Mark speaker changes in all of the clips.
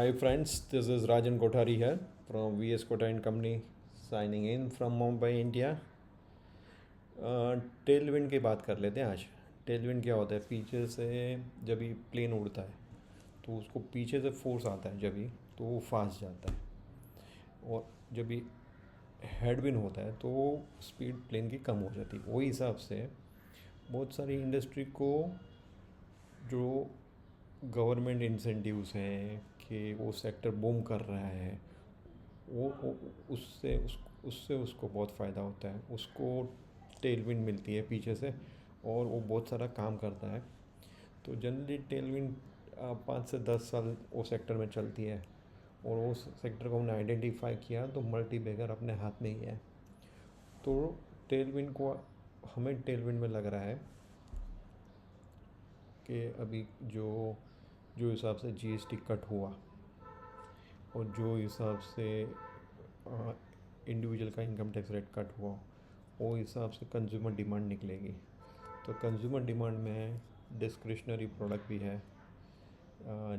Speaker 1: Hi friends, this is Rajan Kothari here from VS Kothari and Company signing in from Mumbai, India. Tailwind की बात कर लेते हैं आज। टेलविंड क्या होता है? पीछे से जब भी प्लेन उड़ता है तो उसको पीछे से फोर्स आता है, जब भी तो वो फास्ट जाता है। और जब भी हेडविंड होता है तो स्पीड प्लेन की कम हो जाती है। वही हिसाब से बहुत सारी इंडस्ट्री को जो गवर्नमेंट इंसेंटिव्स हैं कि वो सेक्टर बूम कर रहा है, वो उससे उसको बहुत फ़ायदा होता है। उसको टेलविंड मिलती है पीछे से और वो बहुत सारा काम करता है। तो जनरली टेलविंड 5 से 10 साल वो सेक्टर में चलती है और वो सेक्टर को हमने आइडेंटिफाई किया तो मल्टी बैगर अपने हाथ में ही है। तो टेलविंड को हमें टेलविंड में लग रहा है कि अभी जो जो हिसाब से जीएसटी कट हुआ और जो हिसाब से इंडिविजुअल का इनकम टैक्स रेट कट हुआ, वो हिसाब से कंज्यूमर डिमांड निकलेगी। तो कंज्यूमर डिमांड में डिस्क्रिशनरी प्रोडक्ट भी है,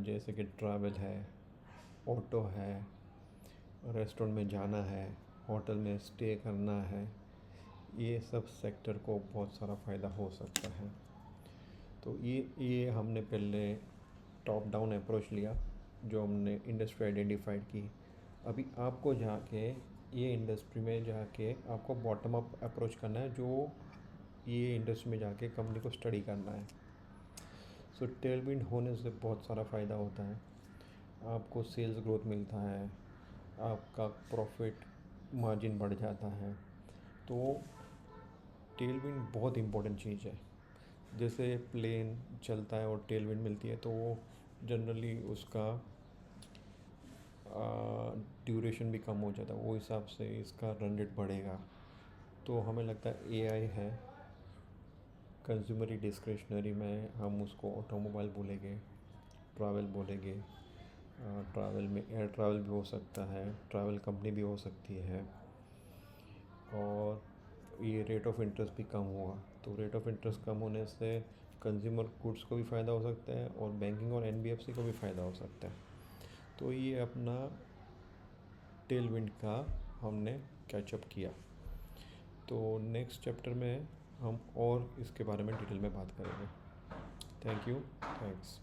Speaker 1: जैसे कि ट्रैवल है, ऑटो है, रेस्टोरेंट में जाना है, होटल में स्टे करना है। ये सब सेक्टर को बहुत सारा फ़ायदा हो सकता है। तो ये हमने पहले टॉप डाउन अप्रोच लिया, जो हमने इंडस्ट्री आइडेंटिफाइड की। अभी आपको जाके ये इंडस्ट्री में जाके आपको बॉटम अप अप्रोच करना है, जो ये इंडस्ट्री में जाके कंपनी को स्टडी करना है। सो टेलविंड होने से बहुत सारा फ़ायदा होता है। आपको सेल्स ग्रोथ मिलता है, आपका प्रॉफिट मार्जिन बढ़ जाता है। तो टेलविंड बहुत इम्पोर्टेंट चीज़ है। जैसे प्लेन चलता है और टेलविंड मिलती है तो वो जनरली उसका ड्यूरेशन भी कम हो जाता है, वो हिसाब से इसका रन रेट बढ़ेगा। तो हमें लगता है एआई है कंज्यूमरी डिस्क्रिशनरी में, हम उसको ऑटोमोबाइल बोलेंगे, ट्रैवल बोलेंगे। ट्रैवल में एयर ट्रैवल भी हो सकता है, ट्रैवल कंपनी भी हो सकती है। और ये रेट ऑफ इंटरेस्ट भी कम हुआ तो रेट ऑफ इंटरेस्ट कम होने से कंज्यूमर गुड्स को भी फ़ायदा हो सकता है और बैंकिंग और एनबीएफसी को भी फ़ायदा हो सकता है। तो ये अपना टेलविंड का हमने कैचअप किया। तो नेक्स्ट चैप्टर में हम और इसके बारे में डिटेल में बात करेंगे। Thank you. थैंक्स।